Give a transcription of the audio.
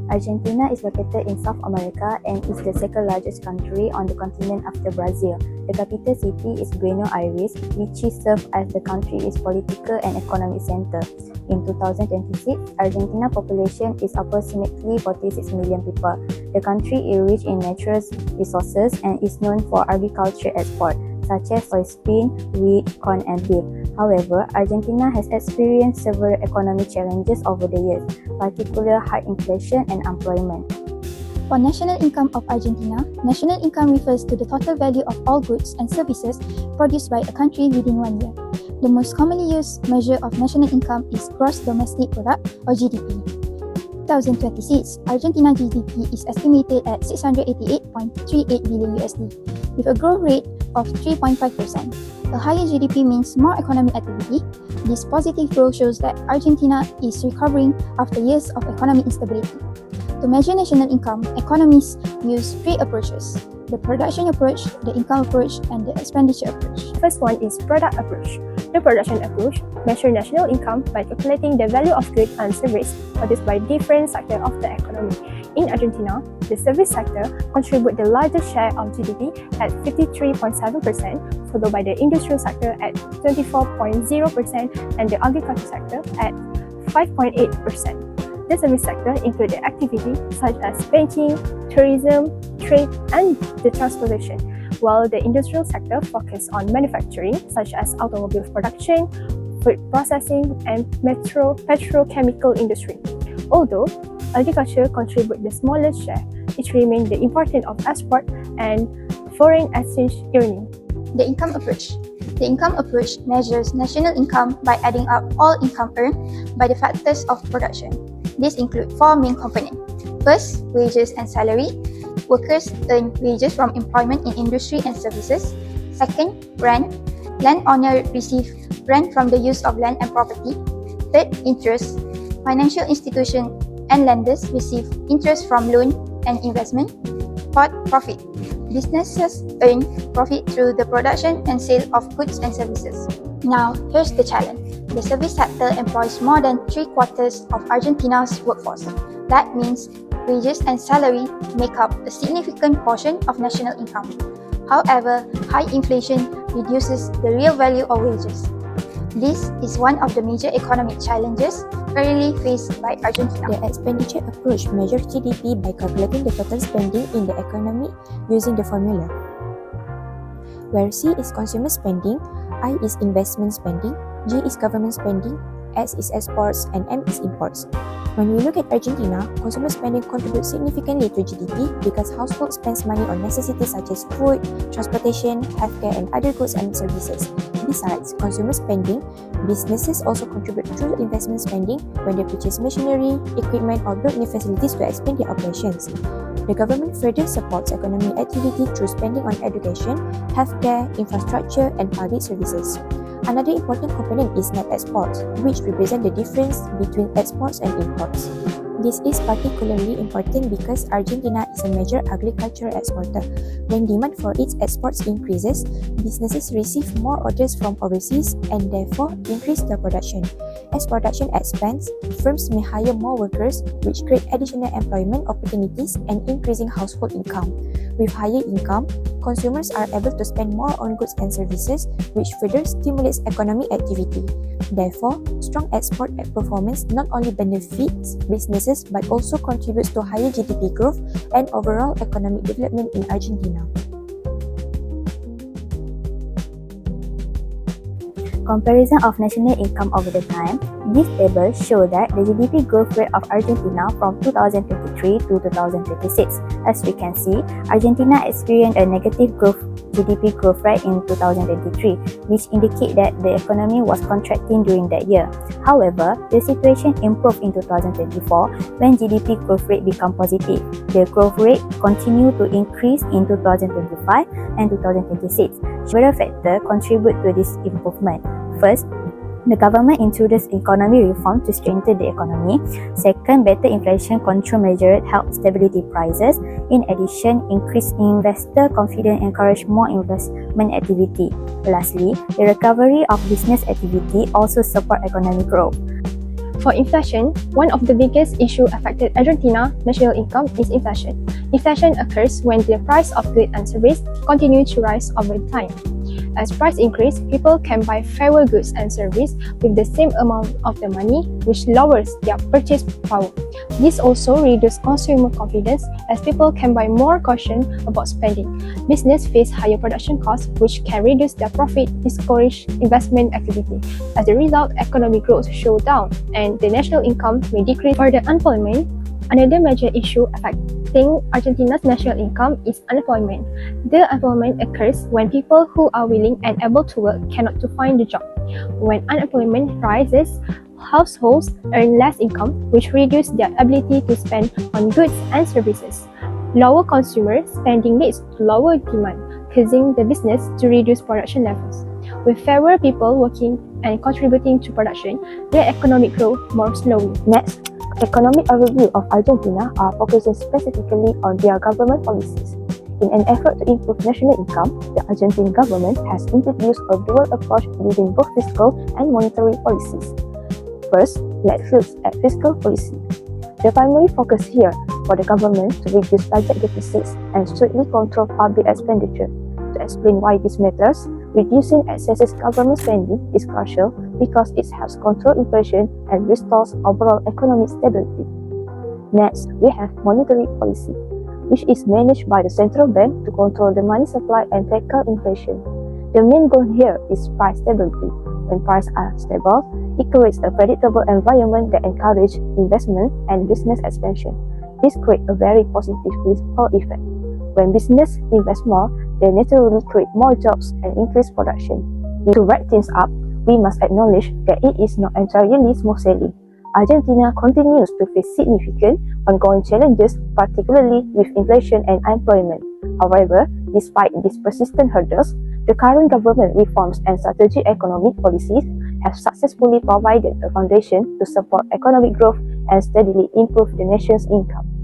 Argentina is located in South America and is the second largest country on the continent after Brazil. The capital city is Buenos Aires, which is served as the country's political and economic center. In 2026, Argentina population is approximately 46 million people. The country is rich in natural resources and is known for agriculture export, such as soybean, wheat, corn, and beef. However, Argentina has experienced several economic challenges over the years, particularly high inflation and unemployment. For national income of Argentina, national income refers to the total value of all goods and services produced by a country within 1 year. The most commonly used measure of national income is gross domestic product or GDP. 2026, Argentina GDP is estimated at $688.38 billion USD, with a growth rate of 3.5%. A higher GDP means more economic activity. This positive growth shows that Argentina is recovering after years of economic instability. To measure national income, economists use three approaches: the production approach, the income approach, and the expenditure approach. First one is product approach. The production approach measures national income by calculating the value of goods and services produced by different sectors of the economy. In Argentina, the service sector contributes the largest share of GDP at 53.7%, followed by the industrial sector at 24.0% and the agriculture sector at 5.8%. The service sector includes the activities such as banking, tourism, trade, and the transportation, while the industrial sector focuses on manufacturing such as automobile production, food processing, and petrochemical industry. Although agriculture contributes the smallest share, it remains the important of export and foreign exchange earning. The income approach. The income approach measures national income by adding up all income earned by the factors of production. These include four main components. First, wages and salary. Workers earn wages from employment in industry and services. Second, rent. Landowner receive rent from the use of land and property. Third, interest. Financial institutions and lenders receive interest from loan and investment. Fourth, profit. Businesses earn profit through the production and sale of goods and services. Now, here's the challenge. The service sector employs more than 3/4 of Argentina's workforce. That means wages and salary make up a significant portion of national income. However, high inflation reduces the real value of wages. This is one of the major economic challenges currently faced by Argentina. The expenditure approach measures GDP by calculating the total spending in the economy using the formula, where C is consumer spending, I is investment spending, G is government spending, S is exports, and M is imports. When we look at Argentina, consumer spending contributes significantly to GDP because households spend money on necessities such as food, transportation, healthcare, and other goods and services. Besides consumer spending, businesses also contribute through investment spending when they purchase machinery, equipment, or build new facilities to expand their operations. The government further supports economic activity through spending on education, healthcare, infrastructure, and public services. Another important component is net exports, which represent the difference between exports and imports. This is particularly important because Argentina is a major agricultural exporter. When demand for its exports increases, businesses receive more orders from overseas and therefore increase their production. As production expands, firms may hire more workers, which create additional employment opportunities and increasing household income. With higher income, consumers are able to spend more on goods and services, which further stimulates economic activity. Therefore, strong export performance not only benefits businesses but also contributes to higher GDP growth and overall economic development in Argentina. Comparison of national income over the time. This table shows that the GDP growth rate of Argentina from 2023 to 2026. As we can see, Argentina experienced a negative GDP growth rate in 2023, which indicates that the economy was contracting during that year. However, the situation improved in 2024 when GDP growth rate became positive. The growth rate continued to increase in 2025 and 2026. Several factors contribute to this improvement. First, the government introduced economic reform to strengthen the economy. Second, better inflation control measures help stability prices. In addition, increased investor confidence encourage more investment activity. Lastly, the recovery of business activity also support economic growth. For inflation, one of the biggest issues affected Argentina national income is inflation. Inflation occurs when the price of goods and services continue to rise over time. As price increase, people can buy fewer goods and services with the same amount of the money, which lowers their purchase power. This also reduces consumer confidence as people can buy more caution about spending. Business face higher production costs, which can reduce their profit, discourage investment activity. As a result, economic growth slows down and the national income may decrease. For the unemployment, another major issue affecting Argentina's national income is unemployment. The unemployment occurs when people who are willing and able to work cannot find a job. When unemployment rises, households earn less income, which reduces their ability to spend on goods and services. Lower consumer spending leads to lower demand, causing the business to reduce production levels. With fewer people working and contributing to production, the economic growth more slowly. Next, economic overview of Argentina are focusing specifically on their government policies. In an effort to improve national income, the Argentine government has introduced a dual approach using both fiscal and monetary policies. First, let's look at fiscal policy. The primary focus here for the government to reduce budget deficits and strictly control public expenditure. To explain why this matters, reducing excessive government spending is crucial because it helps control inflation and restores overall economic stability. Next, we have monetary policy, which is managed by the central bank to control the money supply and tackle inflation. The main goal here is price stability. When prices are stable, it creates a predictable environment that encourages investment and business expansion. This creates a very positive ripple effect. When business invest more, they naturally create more jobs and increase production. To wrap things up, we must acknowledge that it is not entirely smooth sailing. Argentina continues to face significant ongoing challenges, particularly with inflation and unemployment. However, despite these persistent hurdles, the current government reforms and strategic economic policies have successfully provided a foundation to support economic growth and steadily improve the nation's income.